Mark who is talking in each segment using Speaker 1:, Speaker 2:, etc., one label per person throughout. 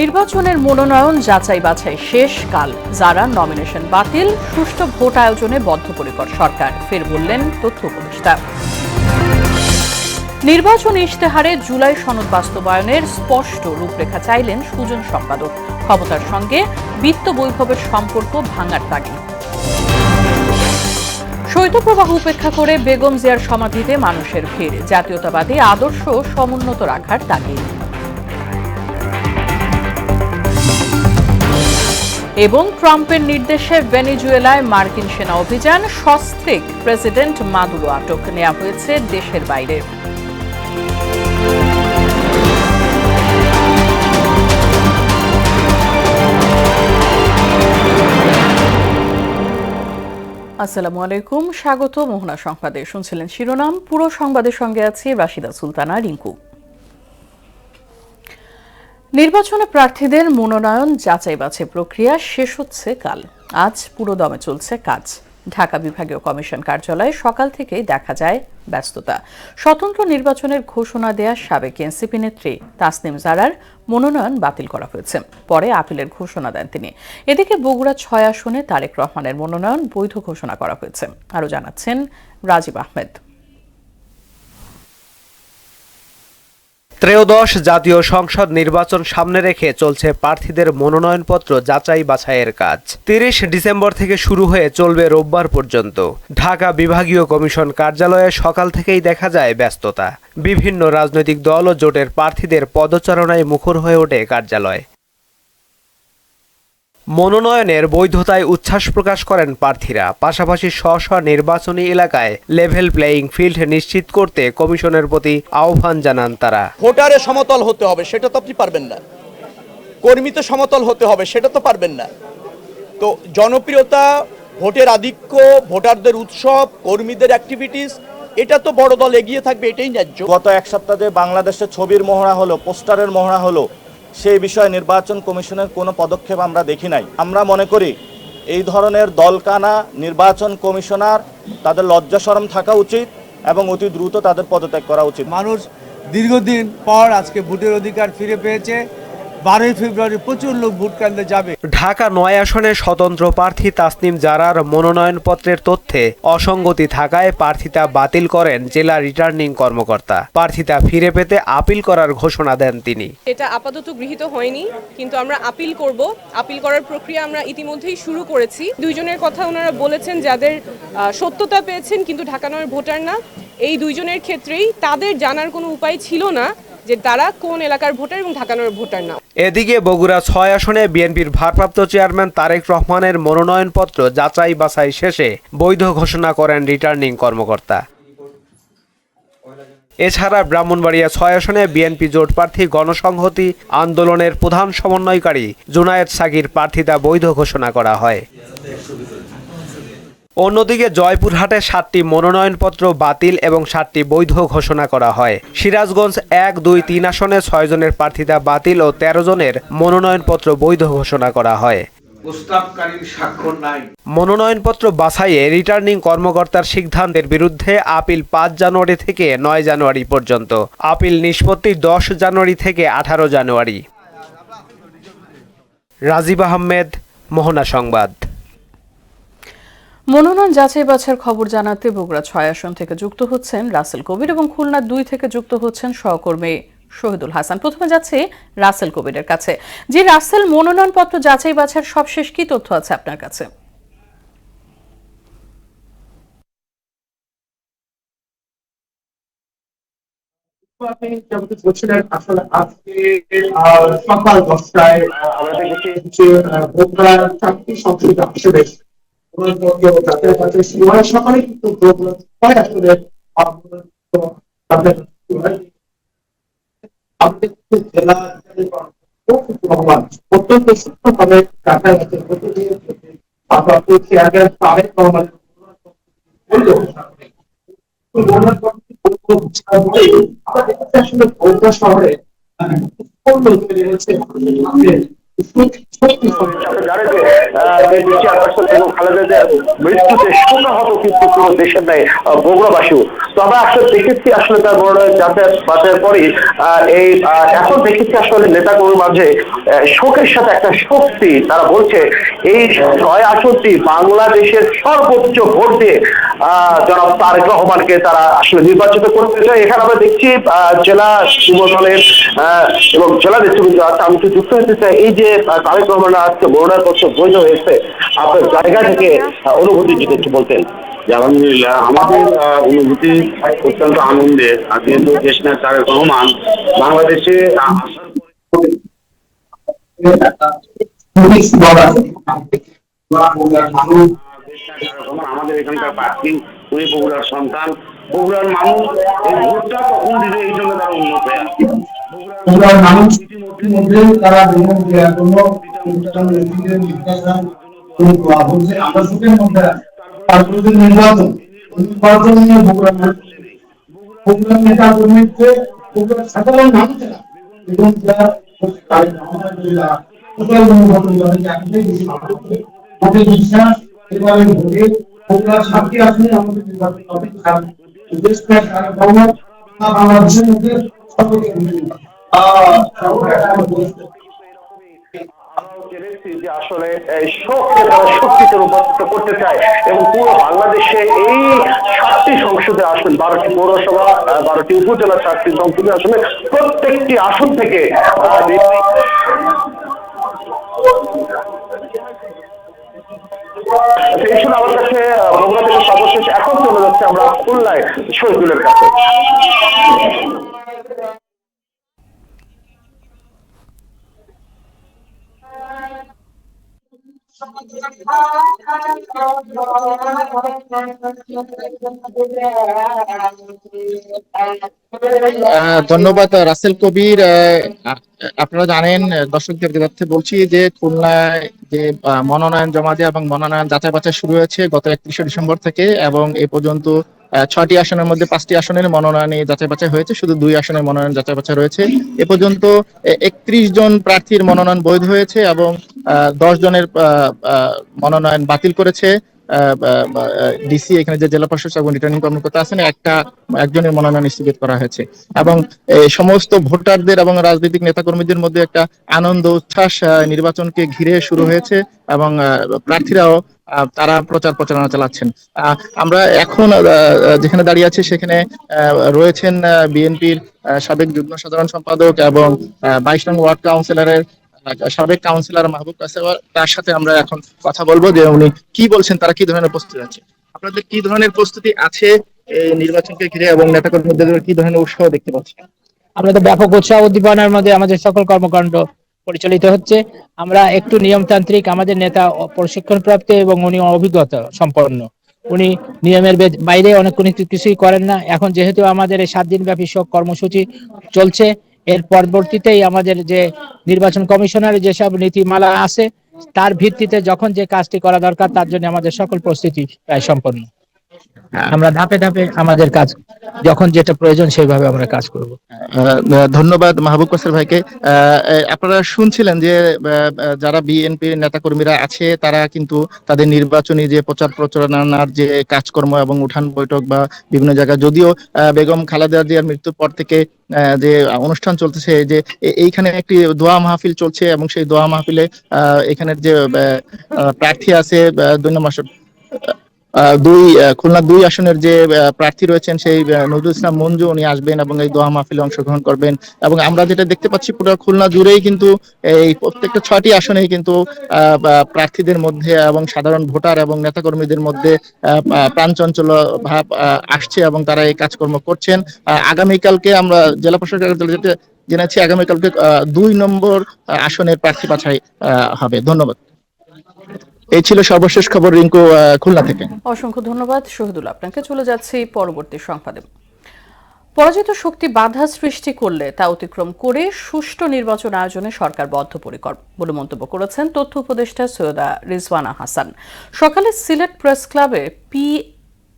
Speaker 1: নির্বাচনের মনোনয়ন যাচাই বাছাই শেষ কাল, যারা নমিনেশন বাতিল, সুষ্ঠু ভোট আয়োজনে বদ্ধপরিকর সরকার, ফের বললেন তথ্য উপদেষ্টা। নির্বাচন ইশতেহারে জুলাই সনদ বাস্তবায়নের স্পষ্ট রূপরেখা চাইলেন সুজন সম্পাদক, ক্ষমতার সঙ্গে বিত্ত বৈভবের সম্পর্ক ভাঙার তাগিদ। শৈত্যপ্রবাহ উপেক্ষা করে বেগম জিয়ার সমাধিতে মানুষের ভিড়, জাতীয়তাবাদী আদর্শ সমুন্নত রাখার তাগিদ। এবং ট্রাম্পের নির্দেশে ভেনেজুয়েলায় মার্কিন সেনা অভিযান, সস্ত্রীক প্রেসিডেন্ট মাদুরো আটক, নেওয়া হয়েছে দেশের বাইরে। আসসালামু আলাইকুম, স্বাগত মোহনা সংবাদে। শুনছিলেন শিরোনাম, পুরো সংবাদের সঙ্গে আছি রাশিদা সুলতানা রিঙ্কু। নির্বাচনে প্রার্থীদের মনোনয়ন যাচাই বাছাই প্রক্রিয়া শেষ হচ্ছে কাল। আজ পুরো দমে চলছে কাজ। ঢাকা বিভাগীয় কমিশন কার্যালয়ে সকাল থেকেই দেখা যায় ব্যস্ততা। স্বতন্ত্র নির্বাচনের ঘোষণা দেয়া সাবেক এনসিপি নেত্রী তাসনিম জারার মনোনয়ন বাতিল করা হয়েছে, পরে আপিলের ঘোষণা দেন তিনি। এদিকে বগুড়া ৬ আসনে তারেক রহমানের মনোনয়ন বৈধ ঘোষণা করা হয়েছে। আরও জানাচ্ছেন রাজীব আহমেদ।
Speaker 2: ত্রয়োদশ জাতীয় সংসদ নির্বাচন সামনে রেখে চলছে প্রার্থীদের মনোনয়নপত্র যাচাই বাছাইয়ের কাজ। ৩০ ডিসেম্বর থেকে শুরু হয়ে চলবে রোববার পর্যন্ত। ঢাকা বিভাগীয় কমিশন কার্যালয়ে সকাল থেকেই দেখা যায় ব্যস্ততা। বিভিন্ন রাজনৈতিক দল ও জোটের প্রার্থীদের পদচারণায় মুখর হয়ে ওঠে কার্যালয়। মনোনয়নের বৈধতায় উচ্ছ্বাস প্রকাশ করেন প্রার্থীরা। পাশাপাশি স্ব নির্বাচনী এলাকায় লেভেল প্লেয়িং ফিল্ড নিশ্চিত করতে কমিশনের প্রতি আহ্বান জানান তারা।
Speaker 3: ভোটারে সমতল হতে হবে, সেটা তো আপনি পারবেন না। কর্মীতে সমতল হতে হবে, সেটা তো পারবেন না। তো জনপ্রিয়তা, ভোটের আধিক্য, ভোটারদের উৎসব, কর্মীদের অ্যাক্টিভিটিস, এটা তো বড় দল এগিয়ে থাকবে, এটাই ন্যায্য।
Speaker 4: গত এক সপ্তাহে বাংলাদেশে ছবির মহড়া হলো, পোস্টারের মহড়া হলো, সেই বিষয়ে নির্বাচন কমিশনের কোনো পদক্ষেপ আমরা দেখি নাই। আমরা মনে করি এই ধরনের দলকানা নির্বাচন কমিশনার, তাদের লজ্জা শরম থাকা উচিত এবং অতি দ্রুত তাদের পদত্যাগ করা উচিত।
Speaker 5: মানুষ দীর্ঘদিন পর আজকে ভোটের অধিকার ফিরে পেয়েছে। 12 ফেব্রুয়ারি প্রচুর লোক ভোট কেন্দ্রে যাবে।
Speaker 2: ঢাকা ৯ আসনে স্বতন্ত্র প্রার্থী তাসনিম জারার মনোনয়নপত্রের তথ্যে অসঙ্গতি থাকায় প্রার্থিতা বাতিল করেন জেলা রিটার্নিং কর্মকর্তা। প্রার্থিতা ফিরে পেতে আপিল করার ঘোষণা দেন তিনি।
Speaker 6: এটা আপাতত গৃহীত হয়নি, কিন্তু আমরা আপিল করব। আপিল করার প্রক্রিয়া আমরা ইতিমধ্যেই শুরু করেছি। দুইজনের কথা ওনারা বলেছেন যাদের সত্যতা পেয়েছেন কিন্তু ঢাকা ৯ ভোটার না। এই দুইজনের ক্ষেত্রেই তাদের জানার কোনো উপায় ছিল না যে তারা কোন এলাকার ভোটার এবং ঢাকা ৯ ভোটার না।
Speaker 2: এদিকে বগুড়া ৬ আসনে বিএনপির ভারপ্রাপ্ত চেয়ারম্যান তারেক রহমানের মনোনয়নপত্র যাচাই বাছাই শেষে বৈধ ঘোষণা করেন রিটার্নিং কর্মকর্তা। এছাড়া ব্রাহ্মণবাড়িয়া ৬ আসনে বিএনপি জোট প্রার্থী গণসংহতি আন্দোলনের প্রধান সমন্বয়কারী জুনায়েদ সাগীর প্রার্থিতা বৈধ ঘোষণা করা হয়। অন্যদিকে জয়পুরহাটে ৭টি মনোনয়নপত্র বাতিল এবং ৭টি বৈধ ঘোষণা করা হয়। সিরাজগঞ্জ ১, ২, ৩ আসনে ৬ জনের প্রার্থিতা বাতিল ও ১৩ জনের মনোনয়নপত্র বৈধ ঘোষণা করা হয়। মনোনয়নপত্র বাছাইয়ে রিটার্নিং কর্মকর্তার সিদ্ধান্তের বিরুদ্ধে আপিল ৫ জানুয়ারি থেকে ৯ জানুয়ারি পর্যন্ত। আপিল নিষ্পত্তি ১০ জানুয়ারি থেকে ১৮ জানুয়ারি। রাজীব আহমেদ, মোহনা সংবাদ।
Speaker 1: মনোনয়ন যাচাই বাছাইয়ের খবর জানাতে বগুড়া ৬ আসন থেকে যুক্ত হচ্ছেন রাসেল কবির এবং খুলনা ২ থেকে যুক্ত হচ্ছেন সহকর্মী শহীদুল হাসান। প্রথমে যাচ্ছে রাসেল কবিরের কাছে। যে রাসেল, মনোনয়নপত্র যাচাই বাছাইয়ের সবশেষ কি তথ্য আছে আপনার কাছে?
Speaker 7: আসলে আজকে সকাল 10টায় আমাদের দেখেছি বগুড়ার 4টি সংসদীয় আসনে সকালে কিন্তু আসলে জেলা অত্যন্ত সুস্থভাবে কাটায় আছে। আসলে বগুড়া শহরে
Speaker 8: জানে যে চেয়ারপারসন এবং খালেদা জিয়ার মৃত্যুতে শোকাহত কিন্তু পুরো দেশের নেই বগুড়াবাসীও। তো আমরা আসলে দেখেছি আসলে তার মনোনয়ন যাচাইয়ের পরেই এই এখন দেখেছি আসলে নেতাকর্মীর মাঝে শোকের সাথে একটা শক্তি। তারা বলছে এই 6 আসনটি বাংলাদেশের সর্বোচ্চ ভোট দিয়ে জনাব তারেক রহমানকে তারা আসলে নির্বাচিত করতে চায়। এখানে আমরা দেখছি জেলা যুব দলের এবং জেলা নেতৃবৃন্দ আছে। আমি যুক্ত হতে চাই, এই যে তারেক রহমান আজকে মনোনয়নপত্র বৈধ হয়েছে, আপনার জায়গা থেকে অনুভূতি যদি একটু বলতেন।
Speaker 9: আলহামদুলিল্লাহ, আমাদের অনুভূতি অত্যন্ত আনন্দের। যেহেতু দেশনায়ক তারেক রহমান বাংলাদেশে আমাদের এখানকার প্রার্থী, উনি বগুড়ার সন্তান, বগুড়ার মানুষ এই ভোটটা কখন দিবে এই জন্য তারা উন্নত হয়ে আছে।
Speaker 7: বগুড়ার মানুষ ইতিমধ্যে তারা আমরা সুখের মধ্যে নির্বাচন নিয়ে বগুড়ার নেতা কর্মীকে বগুড়ার সাধারণ মানুষেরা এবং যারা বিশ্বাস এবারে ভোটে বগুড়ার 7টি আসনে আমাদের নির্বাচন হবে। বাংলাদেশের মধ্যে
Speaker 8: যে আসলে শোককে তারা শক্তিতে রূপান্তরিত করতে চায় এবং পুরো বাংলাদেশে এই 7টি সংসদে আসন, 12টি পৌরসভা, 12টি উপজেলা, 4টি সংসদীয় আসনে প্রত্যেকটি আসন থেকে এই ছিল আমার কাছে বগুড়া থেকে সর্বশেষ। এখন চলে যাচ্ছে আমরা খুলনায় শহীদুলের কাছে।
Speaker 10: ধন্যবাদ রাসেল কবির। আপনারা জানেন, দর্শকদের জ্ঞাতার্থে বলছি যে খুলনায় যে মনোনয়ন জমা দেওয়া এবং মনোনয়ন যাচাই বাছাই শুরু হয়েছে গত 31শে ডিসেম্বর থেকে, এবং এ পর্যন্ত 6টি আসনের মধ্যে 5টি আসনের মনোনয়ন যাচাই বাছাই হয়েছে, শুধু 2 আসনের মনোনয়ন যাচাই বাছাই রয়েছে। এ পর্যন্ত 31 জন প্রার্থীর মনোনয়ন বৈধ হয়েছে এবং 10 জনের মনোনয়ন বাতিল করেছে ডিসি, এখানে যে জেলা প্রশাসক এবং রিটার্নিং কর্মকর্তা আছেন, একজনের মনোনয়ন স্থগিত করা হয়েছে। এবং সমস্ত ভোটারদের এবং রাজনৈতিক নেতাকর্মীদের মধ্যে একটা আনন্দ উচ্ছ্বাস নির্বাচনকে ঘিরে শুরু হয়েছে এবং প্রার্থীরাও তারা প্রচারণা চালাচ্ছেন। আমরা এখন যেখানে দাঁড়িয়ে আছি সেখানে রয়েছেন বিএনপির সাবেক যুগ্ম সাধারণ সম্পাদক এবং 22 নং ওয়ার্ড কাউন্সিলরের সাবেক কাউন্সিলর মাহবুব কাসেম। তার সাথে আমরা এখন কথা বলবো যে উনি কি বলছেন, তারা কি ধরনের প্রস্তুতি আছে। আপনাদের কি ধরনের প্রস্তুতি আছে এই নির্বাচনকে ঘিরে এবং নেতাকর্মীদের কি ধরনের উৎসাহ দেখতে পাচ্ছেন?
Speaker 11: আমরা তো ব্যাপক উৎসাহ উদ্দীপনার মধ্যে আমাদের সকল কর্মকাণ্ড পরিচালিত হচ্ছে। আমরা একটু নিয়মতান্ত্রিক, আমাদের নেতা প্রশিক্ষণ প্রাপ্ত এবং উনি অভিজ্ঞতা সম্পন্ন, উনি নিয়মের বাইরে অনেক কিছুই করেন না। এখন যেহেতু আমাদের এই 7 দিন ব্যাপী শোক কর্মসূচি চলছে, এর পরবর্তীতেই আমাদের যে নির্বাচন কমিশনারের যেসব নীতিমালা আছে তার ভিত্তিতে যখন যে কাজটি করা দরকার তার জন্য আমাদের সকল প্রস্তুতি প্রায় সম্পন্ন। আমরা ধাপে ধাপে আমাদের কাজ যখন যেটা প্রয়োজন সেইভাবে আমরা কাজ করব।
Speaker 10: ধন্যবাদ মাহবুব কাসের ভাইকে। আপনারা শুনছিলেন যে যারা বিএনপির নেতাকর্মীরা আছে তারা কিন্তু তাদের নির্বাচনী যে প্রচারণার যে কাজকর্ম এবং উঠান বৈঠক বা বিভিন্ন জায়গায়, যদিও বেগম খালেদা জিয়ার মৃত্যুর পর থেকে যে অনুষ্ঠান চলতেছে, যে এইখানে একটি দোয়া মাহফিল চলছে এবং সেই দোয়া মাহফিলে এখানের যে প্রার্থী আছে 2 নম্বর খুলনা 2 আসনের যে প্রার্থী রয়েছেন সেই নজরুল ইসলাম মঞ্জু, উনি আসবেন এবং এই দোয়া মাহফিলে অংশগ্রহণ করবেন। এবং আমরা যেটা দেখতে পাচ্ছি পুরো খুলনা জুড়েই কিন্তু এই প্রত্যেকটা 6টি আসনেই কিন্তু প্রার্থীদের মধ্যে এবং সাধারণ ভোটার এবং নেতাকর্মীদের মধ্যে প্রাণচঞ্চল ভাব আসছে এবং তারা এই কাজকর্ম করছেন। আগামীকালকে আমরা জেলা প্রশাসকের যেটা জেনেছি, আগামীকালকে 2 নম্বর আসনের প্রার্থী বাছাই হবে। ধন্যবাদ। এই ছিল সর্বশেষ খবর রিঙ্কু, খুলনা থেকে।
Speaker 1: অসংখ্য ধন্যবাদ শহীদুল আপনাকে। চলে যাচ্ছি পরবর্তী সংবাদে। পরাজিত শক্তি বাধা সৃষ্টি করলে তা অতিক্রম করে সুষ্ঠু নির্বাচন আয়োজনে সরকার বদ্ধপরিকর বলে মন্তব্য করেছেন তথ্য উপদেষ্টা সৈয়দা রিজওয়ানা হাসান। সকালে সিলেট প্রেস ক্লাবে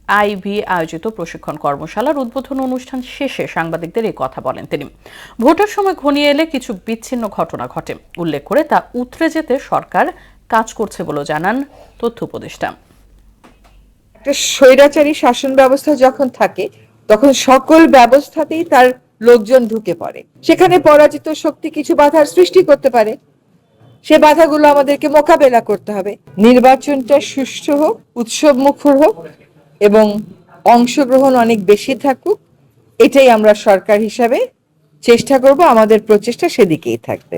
Speaker 1: আইভি আয়োজিত প্রশিক্ষণ কর্মশালার উদ্বোধন অনুষ্ঠান শেষে সাংবাদিকদের এই কথা বলেন তিনি। ভোটের সময় ঘনিয়ে এলে কিছু বিচ্ছিন্ন ঘটনা ঘটে উল্লেখ করে তা উতরে যেতে সরকার কাজ করছে বলে জানান তথ্য উপদেষ্টা।
Speaker 12: একটা স্বৈরাচারী শাসন ব্যবস্থা যখন থাকে তখন সকল ব্যবস্থাতেই তার লোকজন ঢুকে পড়ে, সেখানে পরাজিত শক্তি কিছু বাধার সৃষ্টি করতে পারে, সে বাধাগুলো আমাদেরকে মোকাবেলা করতে হবে। নির্বাচনটা সুষ্ঠু হোক, উৎসব মুখর হোক এবং অংশগ্রহণ অনেক বেশি থাকুক, এটাই আমরা সরকার হিসাবে চেষ্টা করব, আমাদের প্রচেষ্টা সেদিকেই থাকবে।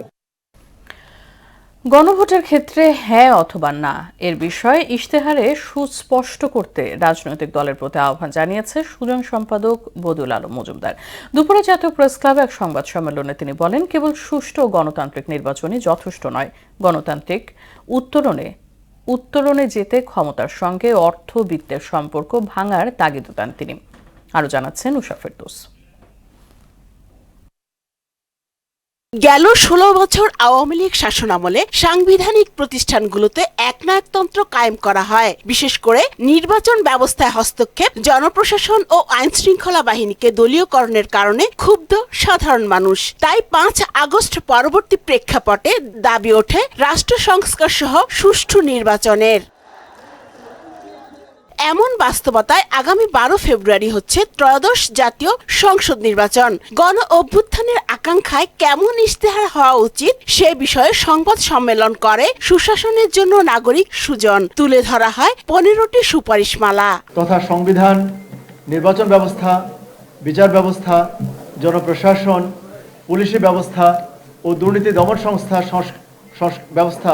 Speaker 1: গণভোটের ক্ষেত্রে হ্যাঁ অথবা না এর বিষয়ে ইশতেহারে সুস্পষ্ট করতে রাজনৈতিক দলের প্রতি আহ্বান জানিয়েছে সুজন সম্পাদক বদিউল আলম মজুমদার। দুপুরে জাতীয় প্রেস ক্লাবে এক সংবাদ সম্মেলনে তিনি বলেন, কেবল সুষ্ঠু ও গণতান্ত্রিক নির্বাচনই যথেষ্ট নয়, গণতান্ত্রিক উত্তরণে যেতে ক্ষমতার সঙ্গে অর্থবিত্তের সম্পর্ক ভাঙার তাগিদ দেন তিনি। আরো জানাচ্ছেন উষা ফেরদৌস।
Speaker 13: গেল 16 বছর আওয়ামী লীগ শাসনামলে সাংবিধানিক প্রতিষ্ঠানগুলোতে একনায়কতন্ত্র কায়েম করা হয়। বিশেষ করে নির্বাচন ব্যবস্থায় হস্তক্ষেপ, জনপ্রশাসন ও আইন শৃঙ্খলা বাহিনীকে দলীয়করণের কারণে ক্ষুব্ধ সাধারণ মানুষ। তাই 5 আগস্ট পরবর্তী প্রেক্ষাপটে দাবি ওঠে রাষ্ট্র সংস্কার সহ সুষ্ঠু নির্বাচনের। এমন বাস্তবতায় আগামী 12 ফেব্রুয়ারি হচ্ছে ত্রয়োদশ জাতীয় সংসদ নির্বাচন। গণ অভ্যুত্থানের আকাঙ্ক্ষায় কেমন ইশতেহার হওয়া উচিত সে বিষয়ে সংবাদ সম্মেলন করে সুশাসনের জন্য নাগরিক সুজন। তুলে ধরা হয় 15টি সুপারিশমালা
Speaker 14: তথা সংবিধান, নির্বাচন ব্যবস্থা, বিচার ব্যবস্থা, জনপ্রশাসন, পুলিশি ব্যবস্থা ও দুর্নীতি দমন সংস্থা ব্যবস্থা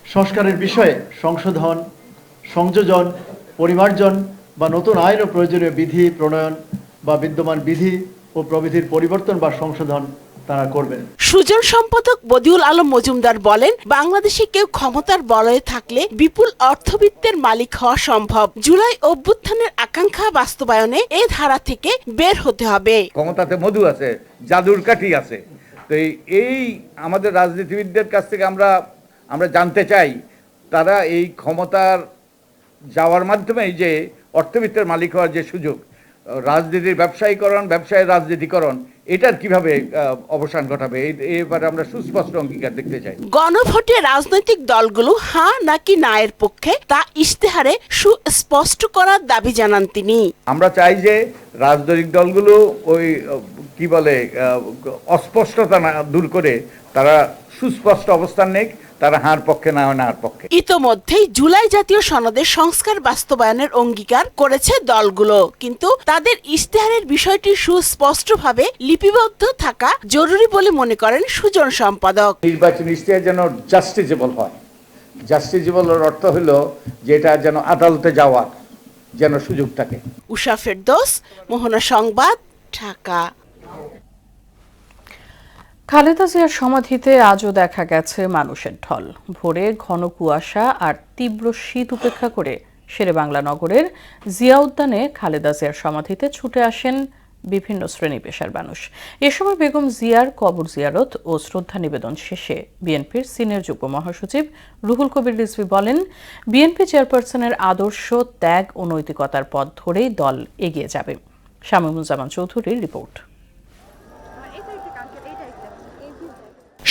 Speaker 14: সংস্কারের বিষয়ে সংশোধন, সংযোজন, পরিমার্জন বা নতুন আইন ও প্রয়োজনীয় বিধি প্রণয়ন বা বিদ্যমান বিধি ও প্রবিধির পরিবর্তন বা সংশোধন তারা করবেন।
Speaker 13: সুজন সম্পাদক বদিউল আলম মজুমদার বলেন, বাংলাদেশে কেউ ক্ষমতার বলয়ে থাকলে বিপুল অর্থবিত্তের মালিক হওয়া সম্ভব। জুলাই অভ্যুত্থানের আকাঙ্ক্ষা বাস্তবায়নে এ ধারা থেকে বের হতে হবে।
Speaker 15: ক্ষমতাতে মধু আছে, জাদুর কাঠি আছে। তো এই আমাদের রাজনীতিবিদদের কাছ থেকে আমরা জানতে চাই, তারা এই ক্ষমতার যাওয়ার মাধ্যমে যে অর্থবিত্তের মালিক হওয়ার যে সুযোগ, রাজনীতির ব্যবসায়ীকরণ, ব্যবসায়ের রাজনীতিকরণ, এটার কিভাবে অবসান ঘটাবে, এবারে আমরা সুস্পষ্ট অঙ্গীকার দেখতে চাই।
Speaker 13: গণভোটে রাজনৈতিক দলগুলো হ্যাঁ নাকি না এর পক্ষে তা ইশতেহারে সুস্পষ্ট করার দাবি জানান তিনি।
Speaker 15: আমরা চাই যে রাজনৈতিক দলগুলো ওই কি বলে অস্পষ্টতা দূর করে তারা সুস্পষ্ট অবস্থান নেক, তারা হার পক্ষে না হার পক্ষে।
Speaker 13: ইতোমধ্যেই জুলাই জাতীয় সনদের সংস্কার বাস্তবায়নের অঙ্গীকার করেছে দলগুলো, কিন্তু তাদের ইশতেহারের বিষয়টি সুস্পষ্টভাবে লিপিবদ্ধ থাকা জরুরি বলে মনে করেন সুজন সম্পাদক।
Speaker 15: নির্বাচন ইশতেহার যেন জাস্টিসেবল হয়। জাস্টিসেবলের অর্থ হলো যে এটা যেন আদালতে যাওয়ার যেন সুযোগ থাকে।
Speaker 13: উষা ফেরদৌস, মোহনা সংবাদ, ঢাকা।
Speaker 1: খালেদা জিয়ার সমাধিতে আজও দেখা গেছে মানুষের ঢল। ভোরে ঘন কুয়াশা আর তীব্র শীত উপেক্ষা করে শেরেবাংলা নগরের জিয়া উদ্যানে খালেদা জিয়ার সমাধিতে ছুটে আসেন বিভিন্ন শ্রেণী পেশার মানুষ। এ সময় বেগম জিয়ার কবর জিয়ারত ও শ্রদ্ধা নিবেদন শেষে বিএনপির সিনিয়র যুগ্ম মহাসচিব রুহুল কবির রিজভী বলেন, বিএনপি চেয়ারপারসনের আদর্শ, ত্যাগ ও নৈতিকতার পথ ধরেই দল এগিয়ে যাবে। শামীমুজ্জামান চৌধুরীর রিপোর্ট।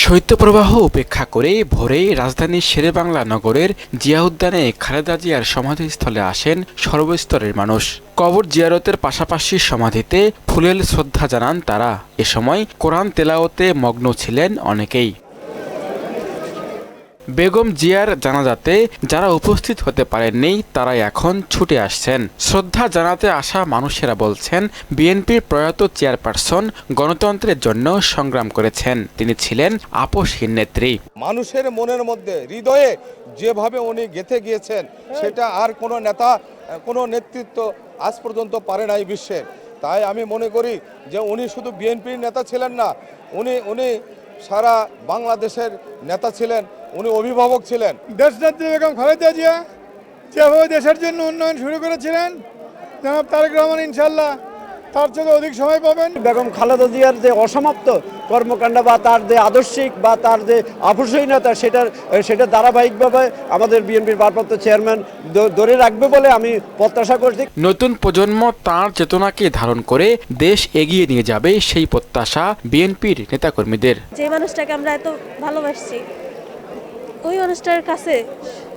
Speaker 16: শৈত্যপ্রবাহ উপেক্ষা করে ভোরে রাজধানীর শেরেবাংলা নগরের জিয়া উদ্যানে খালেদা জিয়ার সমাধিস্থলে আসেন সর্বস্তরের মানুষ। কবর জিয়ারতের পাশাপাশি সমাধিতে ফুলেল শ্রদ্ধা জানান তারা। এ সময় কোরআন তেলাওয়াতে মগ্ন ছিলেন অনেকেই। বেগম জিয়ার জানাজাতে যারা উপস্থিত হতে পারেননি তারাই এখন ছুটে আসছেন। শ্রদ্ধা জানাতে আসা মানুষেরা বলছেন, বিএনপির প্রয়াত চেয়ারপারসন গণতন্ত্রের জন্য সংগ্রাম করেছেন। তিনি ছিলেন আপোষহীন নেত্রী।
Speaker 17: মানুষের মনের মধ্যে, হৃদয়ে যেভাবে উনি গেঁথে গিয়েছেন, সেটা আর কোনো নেতা, কোনো নেতৃত্ব আজ পর্যন্ত পারে নাই বিশ্বের। তাই আমি মনে করি যে উনি শুধু বিএনপির নেতা ছিলেন না, উনি সারা বাংলাদেশের নেতা ছিলেন, উনি অভিভাবক ছিলেন।
Speaker 18: দেশনেত্রী বেগম খালেদা জিয়া যেভাবে দেশের জন্য উন্নয়ন শুরু করেছিলেন, জনাব তারেক রহমান ইনশাল্লাহ তার চেয়ে অধিক সময় পাবেন।
Speaker 19: বেগম খালেদা জিয়ার যে অসমাপ্ত কর্মকাণ্ড বা তার যে আদর্শিক বা তার যে আপোষহীনতা সেটা ধারাবাহিকভাবে আমাদের বিএনপির ভারপ্রাপ্ত চেয়ারম্যান ধরে রাখবে বলে আমি প্রত্যাশা করছি।
Speaker 16: নতুন প্রজন্ম তার চেতনাকে ধারণ করে দেশ এগিয়ে নিয়ে যাবে সেই প্রত্যাশা বিএনপির নেতাকর্মীদের।
Speaker 20: যে মানুষটাকে আমরা এত ভালোবাসছি ওই মানুষটার কাছে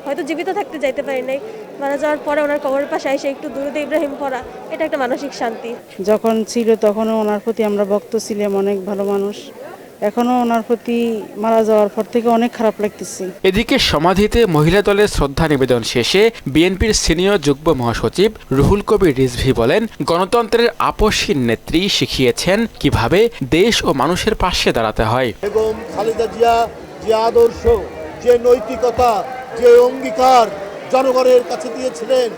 Speaker 20: হয়তো জীবিত থাকতে যাইতে পারি নাই, মারা যাওয়ার পরে ওনার কবরের পাশে এসে একটু দুরুদ ইব্রাহিম পড়া, এটা একটা মানসিক শান্তি।
Speaker 21: যখন ছিল তখনও ওনার প্রতি আমরা ভক্ত ছিলাম, অনেক ভালো মানুষ। এখনো ওনার প্রতি মারা যাওয়ার পর থেকে অনেক খারাপ লাগতেছে।
Speaker 16: এদিকে সমাধিতে মহিলা দলের শ্রদ্ধা নিবেদন শেষে বিএনপির সিনিয়র যুগ্ম মহাসচিব রুহুল কবির রিজভী বলেন, গণতন্ত্রের আপসহীন নেত্রী শিখিয়েছেন কিভাবে দেশ ও মানুষের পাশে দাঁড়াতে হয়।
Speaker 22: বেগম খালেদা জিয়া যে আদর্শ, যে নৈতিকতা, যে অঙ্গীকার জনগণের কাছে দিয়েছিলেন,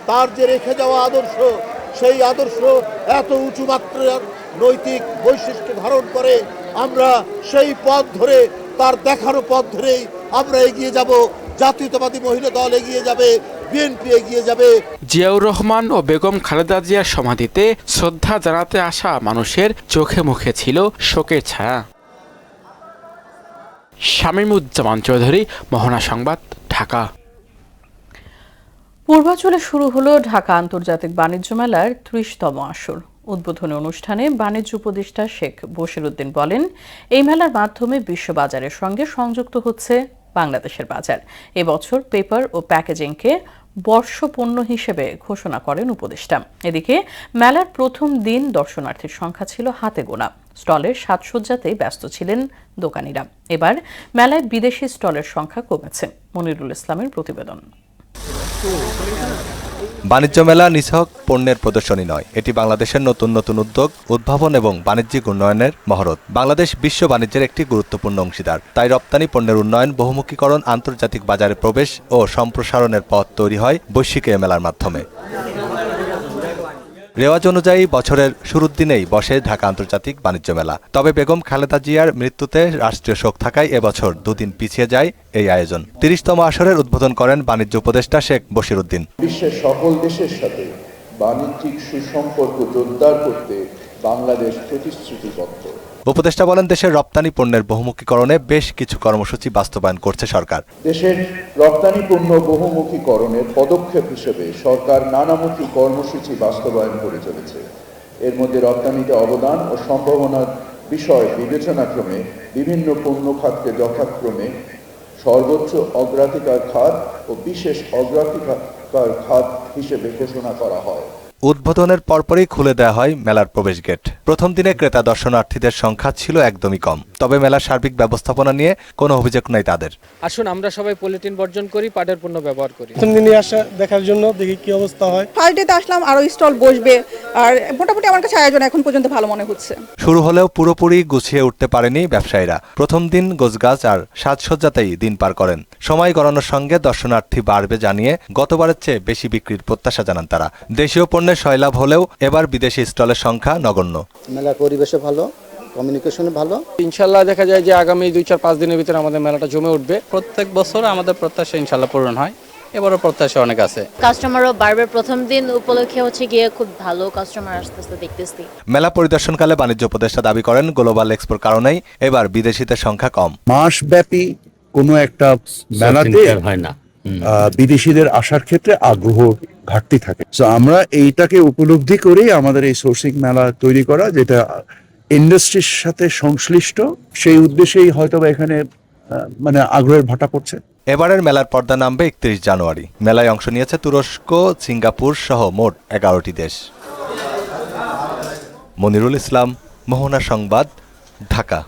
Speaker 22: তার যে রেখে যাওয়া আদর্শ, সেই আদর্শ এত উঁচু মাত্রার নৈতিক বৈশিষ্ট্য ধারণ করে। আমরা সেই পথ ধরে, তার দেখানো পথ ধরেই আমরা এগিয়ে যাব। জাতীয়তাবাদী মহিলা দল এগিয়ে যাবে, বিএনপি এগিয়ে যাবে।
Speaker 16: জিয়াউর রহমান ও বেগম খালেদা জিয়ার সমাধিতে শ্রদ্ধা জানাতে আসা মানুষের চোখে মুখে ছিল শোকের ছায়া। শামীমুজ্জামান চৌধুরী, মোহনা সংবাদ, ঢাকা।
Speaker 1: পূর্বাঞ্চলে শুরু হলো ঢাকা আন্তর্জাতিক বাণিজ্য মেলার ৩০তম আসর। উদ্বোধনী অনুষ্ঠানে বাণিজ্য উপদেষ্টা শেখ বশিরউদ্দিন বলেন, এই মেলার মাধ্যমে বিশ্ববাজারের সঙ্গে সংযুক্ত হচ্ছে বাংলাদেশের বাজার। এবছর পেপার ও প্যাকেজিংকে বর্ষপণ্য হিসেবে ঘোষণা করেন উপদেষ্টা। এদিকে মেলার প্রথম দিন দর্শনার্থীর সংখ্যা ছিল হাতে গোনা। স্টলের সাজসজ্জাতেই ব্যস্ত ছিলেন দোকানিরা। এবার মেলায় বিদেশি স্টলের সংখ্যা কমেছে। মনিরুল ইসলামের প্রতিবেদন।
Speaker 23: বাণিজ্য মেলা নিছক পণ্যের প্রদর্শনী নয়, এটি বাংলাদেশের নতুন নতুন উদ্যোগ, উদ্ভাবন এবং বাণিজ্যিক উন্নয়নের মহরত। বাংলাদেশ বিশ্ব বাণিজ্যের একটি গুরুত্বপূর্ণ অংশীদার, তাই রপ্তানি পণ্যের উন্নয়ন, বহুমুখীকরণ, আন্তর্জাতিক বাজারে প্রবেশ ও সম্প্রসারণের পথ তৈরি হয় বৈশ্বিক এ মেলার মাধ্যমে। রেওয়াজ অনুযায়ী বছরের শুরুর দিনেই বসে ঢাকা আন্তর্জাতিক বাণিজ্য মেলা। তবে বেগম খালেদা জিয়ার মৃত্যুতে রাষ্ট্রীয় শোক থাকায় এবছর দুদিন পিছিয়ে যায় এই আয়োজন। ৩০তম আসরের উদ্বোধন করেন বাণিজ্য উপদেষ্টা শেখ বশিরউদ্দিন।
Speaker 24: বিশ্বের সকল দেশের সাথে বাণিজ্যিক সুসম্পর্ক জোরদার করতে বাংলাদেশ প্রতিশ্রুতিবদ্ধ।
Speaker 23: উপদেষ্টা বলেন, দেশের রপ্তানি পণ্যের বহুমুখীকরণে বেশ কিছু কর্মসূচি বাস্তবায়ন করছে সরকার।
Speaker 24: দেশের রপ্তানি পণ্য বহুমুখীকরণের পদক্ষেপ হিসেবে সরকার নানামুখী কর্মসূচি বাস্তবায়ন করে চলেছে। এর মধ্যে রপ্তানিতে অবদান ও সম্ভাবনার বিষয় বিবেচনাক্রমে বিভিন্ন পণ্য খাতকে যথাক্রমে সর্বোচ্চ অগ্রাধিকার খাত ও বিশেষ অগ্রাধিকার খাত হিসেবে ঘোষণা করা হয়।
Speaker 23: উদ্বোধনের পরপরই খুলে দেওয়া হয় মেলার প্রবেশ গেট। প্রথম দিনে ক্রেতা দর্শনার্থীদের সংখ্যা ছিল একদমই কম, তবে মেলার সার্বিক ব্যবস্থাপনা নিয়ে কোনো অভিযোগ নাই তাদের।
Speaker 25: আসুন আমরা সবাই পলিথিন বর্জন করি, পাটের পণ্য ব্যবহার করি।
Speaker 26: প্রথম দিনে আসা দেখার জন্য, দেখি কি অবস্থা হয়।
Speaker 27: ফার্স্ট ডেতে আসলাম, আরো স্টল বসবে, আর মোটামুটি আমার কাছে আয়োজন এখন পর্যন্ত ভালো মনে হচ্ছে।
Speaker 23: শুরু হলেও পুরোপুরি গুছিয়ে উঠতে পারেনি ব্যবসায়ীরা। প্রথম দিন গোছগাছ আর সাজসজ্জাতেই দিন পার করেন। সময় গড়ানোর সঙ্গে দর্শনার্থী বাড়বে জানিয়ে গতবারের চেয়ে বেশি বিক্রির প্রত্যাশা জানান তারা। দেশীয় পণ্যের সয়লাভ হলেও এবার বিদেশি স্টলের সংখ্যা নগণ্য।
Speaker 28: মেলার পরিবেশে ভালো, কমিউনিকেশনে ভালো।
Speaker 25: ইনশাল্লাহ দেখা যায় যে আগামী 2-4-5 দিনের ভিতরে আমাদের মেলাটা জমে উঠবে।
Speaker 29: প্রত্যেক বছর আমাদের প্রত্যাশা ইনশাল্লাহ পূরণ হয়, এবারও প্রত্যাশা অনেক আছে।
Speaker 30: কাস্টমারও বাড়বে। প্রথম দিন উপলক্ষে হচ্ছে গিয়ে খুব ভালো কাস্টমার আসতেছে দেখতেছি।
Speaker 23: মেলা পরিদর্শনকালে বাণিজ্য উপদেষ্টা দাবি করেন, গ্লোবাল এক্সপোর কারণেই এবার বিদেশিদের সংখ্যা কম।
Speaker 31: মাসব্যাপী কোনো একটা মেলাতে হয় না, বিদেশিদের আসার ক্ষেত্রে আগ্রহ ঘাটতি থাকে। তো আমরা এইটাকে উপলব্ধি করেই আমাদের এই সোর্সিং মেলা তৈরি করা, যেটা ইন্ডাস্ট্রির সাথে সংশ্লিষ্ট, সেই উদ্দেশ্যেই হয়তো এখানে মানে আগ্রহের ভাটা পড়ছে।
Speaker 23: এবারের মেলার পর্দা নামবে 31 জানুয়ারি। মেলায় অংশ নিয়েছে তুরস্ক, সিঙ্গাপুর সহ মোট 11টি দেশ। মনিরুল ইসলাম, মোহনা সংবাদ, ঢাকা।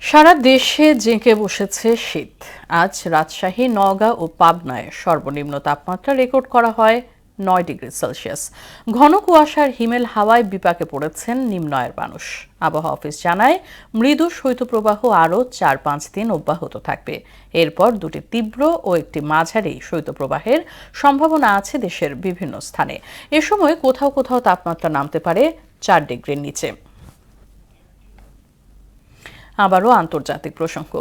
Speaker 1: সারা দেশে জেঁকে বসেছে শীত। আজ রাজশাহী, নওগাঁ ও পাবনায় সর্বনিম্ন তাপমাত্রা রেকর্ড করা হয় 9 ডিগ্রি সেলসিয়াস। ঘন কুয়াশার হিমেল হাওয়ায় বিপাকে পড়েছেন নিম্ন আয়ের মানুষ। আবহাওয়া অফিস জানায়, মৃদু শৈত্যপ্রবাহ আরও 4-5 দিন অব্যাহত থাকবে। এরপর দুটি তীব্র ও একটি মাঝারি শৈত্যপ্রবাহের সম্ভাবনা আছে দেশের বিভিন্ন স্থানে। এ সময় কোথাও কোথাও তাপমাত্রা নামতে পারে 4 ডিগ্রির নিচে। আবারও আন্তর্জাতিক প্রসঙ্গ।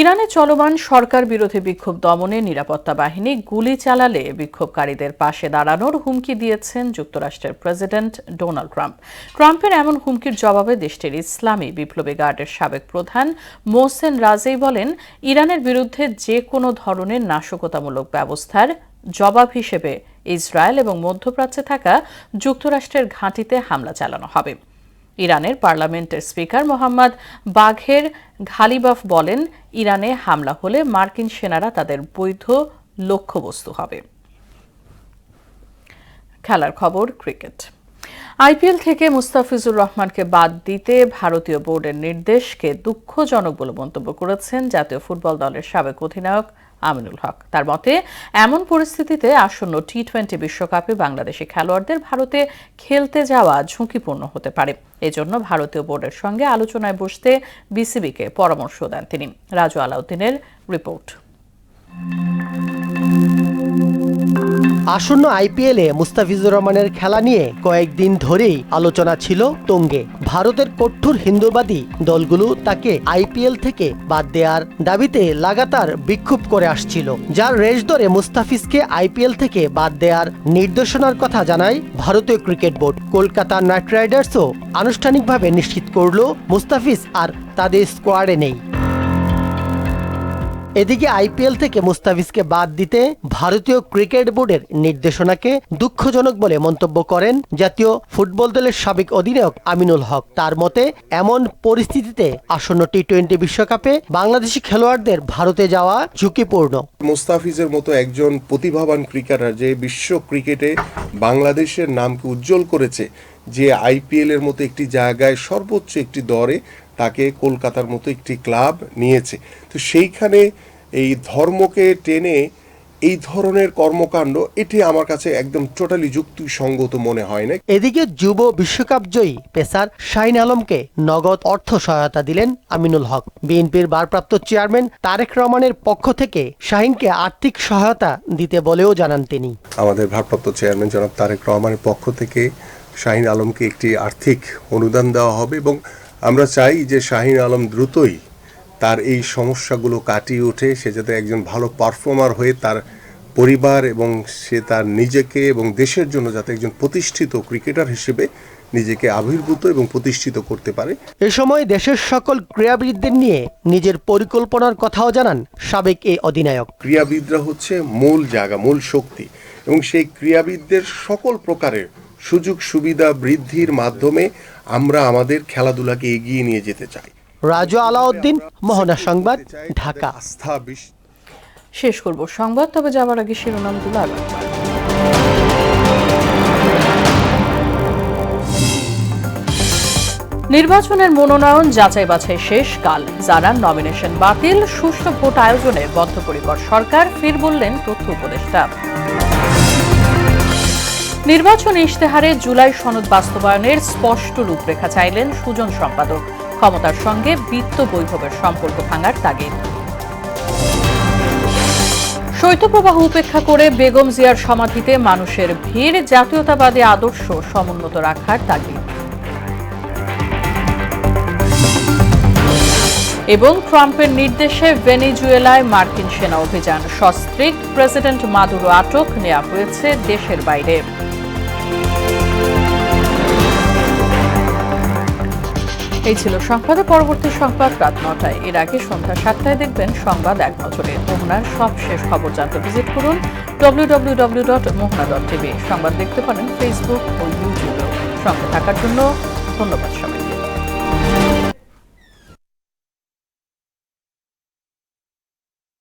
Speaker 1: ইরানে চলমান সরকার বিরোধী বিক্ষোভ দমনে নিরাপত্তা বাহিনী গুলি চালালে বিক্ষোভকারীদের পাশে দাঁড়ানোর হুমকি দিয়েছেন যুক্তরাষ্ট্রের প্রেসিডেন্ট ডোনাল্ড ট্রাম্প। ট্রাম্পের এমন হুমকির জবাবে দেশটির ইসলামী বিপ্লবী গার্ডের সাবেক প্রধান মোহসেন রাজেই বলেন, ইরানের বিরুদ্ধে যে কোনো ধরনের নাশকতামূলক ব্যবস্থার জবাব হিসেবে ইসরায়েল এবং মধ্যপ্রাচ্যে থাকা যুক্তরাষ্ট্রের ঘাঁটিতে হামলা চালানো হবে। ইরানের পার্লামেন্টের স্পিকার মোহাম্মদ বাঘের ঘালিবাফ বলেন, ইরানে হামলা হলে মার্কিন সেনারা তাদের বৈধ লক্ষ্যবস্তু হবে। খেলার খবর, ক্রিকেট। আইপিএল থেকে মুস্তাফিজুর রহমানকে বাদ দিতে ভারতীয় বোর্ডের নির্দেশকে দুঃখজনক বলে মন্তব্য করেছেন জাতীয় ফুটবল দলের সাবেক অধিনায়ক আমিনুল হক। তার মতে, এমন পরিস্থিতিতে আসন্ন টি-20 বিশ্বকাপে বাংলাদেশি খেলোয়াড়দের ভারতে খেলতে যাওয়া ঝুঁকিপূর্ণ হতে পারে। এজন্য ভারতীয় বোর্ডের সঙ্গে আলোচনায় বসতে বিসিবিকে পরামর্শ দেন তিনি। রাজু আলাউদ্দিনের রিপোর্ট।
Speaker 2: আসন্ন আইপিএলে মুস্তাফিজুর রহমানের খেলা নিয়ে কয়েকদিন ধরেই আলোচনা ছিল তুঙ্গে। ভারতের কঠোর হিন্দুবাদী দলগুলো তাকে আইপিএল থেকে বাদ দেওয়ার দাবিতে লাগাতার বিক্ষোভ করে আসছিল, যার রেশ ধরে মুস্তাফিজকে আইপিএল থেকে বাদ দেওয়ার নির্দেশনার কথা জানায় ভারতীয় ক্রিকেট বোর্ড। কলকাতা নাইট রাইডার্সও আনুষ্ঠানিকভাবে নিশ্চিত করল মুস্তাফিজ আর তাদের স্কোয়াডে নেই। এদিকে আইপিএল থেকে মুস্তাফিজকে বাদ দিতে ভারতীয় ক্রিকেট বোর্ডের নির্দেশনাকে দুঃখজনক বলে মন্তব্য করেন জাতীয় ফুটবল দলের সাবেক অধিনায়ক আমিনুল হক। তার মতে, এমন পরিস্থিতিতে আসন্ন টি-20 বিশ্বকাপে বাংলাদেশি খেলোয়াড়দের ভারতে যাওয়া ঝুঁকিপূর্ণ।
Speaker 3: মুস্তাফিজের মতো একজন প্রতিভাবান ক্রিকেটার, যে বিশ্ব ক্রিকেটে বাংলাদেশের নামকে উজ্জ্বল করেছে, যে আইপিএল এর মতো একটি জায়গায় সর্বোচ্চ একটি দরে তাকে কলকাতার মতো একটি ক্লাব নিয়েছে, তো সেইখানে এই ধর্মকে টেনে এই ধরনের কর্মকাণ্ড, এটি আমার কাছে একদম টোটালি যুক্তিসঙ্গত মনে হয় না।
Speaker 2: এদিকে যুব বিশ্বকাপ জয়ী পেসার শাহিন আলমকে নগদ অর্থ সহায়তা দিলেন আমিনুল হক। বিএনপির ভারপ্রাপ্ত চেয়ারম্যান তারেক রহমানের পক্ষ থেকে শাহিনকে আর্থিক সহায়তা দিতে বলেও জানান তিনি।
Speaker 3: আমাদের ভারপ্রাপ্ত চেয়ারম্যান জনাব তারেক রহমানের পক্ষ থেকে শাহিন আলমকে একটি আর্থিক অনুদান দেওয়া হবে এবং আমরা চাই যে শাহিন আলম দ্রুতই তার এই সমস্যাগুলো কাটিয়ে ওঠে, সে যাতে একজন ভালো পারফর্মার হয়ে তার পরিবার এবং সে তার নিজেকে এবং দেশের জন্য যাতে একজন প্রতিষ্ঠিত ক্রিকেটার হিসেবে নিজেকে আবির্ভূত এবং প্রতিষ্ঠিত করতে পারে।
Speaker 2: এ সময় দেশের সকল ক্রীড়াবিদদের নিয়ে নিজের পরিকল্পনার কথাও জানান সাবেক এই অধিনায়ক।
Speaker 3: ক্রীড়াবিদরা হচ্ছে মূল জায়গা, মূল শক্তি, এবং সেই ক্রীড়াবিদদের সকল প্রকারের সুযোগ সুবিধা বৃদ্ধির মাধ্যমে আমরা আমাদের খেলাধুলাকে এগিয়ে নিয়ে যেতে চাই।
Speaker 2: রাজু আলাউদ্দিন, মোহনা সংবাদ, ঢাকা।
Speaker 1: শেষ করব সংবাদ, তবে যাওয়ার আগে শিরোনামগুলো আবার। নির্বাচনের মনোনয়ন যাচাই বাছাই শেষ কাল। যারা নমিনেশন বাতিল, সুষ্ঠু ভোট আয়োজনে বদ্ধপরিকর সরকার, ফির বললেন তথ্য উপদেষ্টা। নির্বাচন ইশতেহারে জুলাই সনদ বাস্তবায়নের স্পষ্ট রূপরেখা চাইলেন সুজন সম্পাদক। ক্ষমতার সঙ্গে বিত্ত বৈভবের সম্পর্ক ভাঙার তাগিদ। শৈত্যপ্রবাহ উপেক্ষা করে বেগম জিয়ার সমাধিতে মানুষের ভিড়, জাতীয়তাবাদী আদর্শ সমুন্নত রাখার তাগিদ। এবং ট্রাম্পের নির্দেশে ভেনেজুয়েলায় মার্কিন সেনা অভিযান সস্ত্রীক, প্রেসিডেন্ট মাদুরো আটক, নেওয়া হয়েছে দেশের বাইরে। এই ছিল সংবাদে। পরবর্তী সংবাদ রাত 9টায়। এর আগে সন্ধ্যা 7টায় দেখবেন সংবাদ এক নজরে। মোহনার সবশেষ খবর জানতে ভিজিট করুন www.mohana.tv। সংবাদ দেখতে পারেন ফেসবুক ও ইউটিউবেও। সঙ্গে থাকার জন্য ধন্যবাদ সবাই।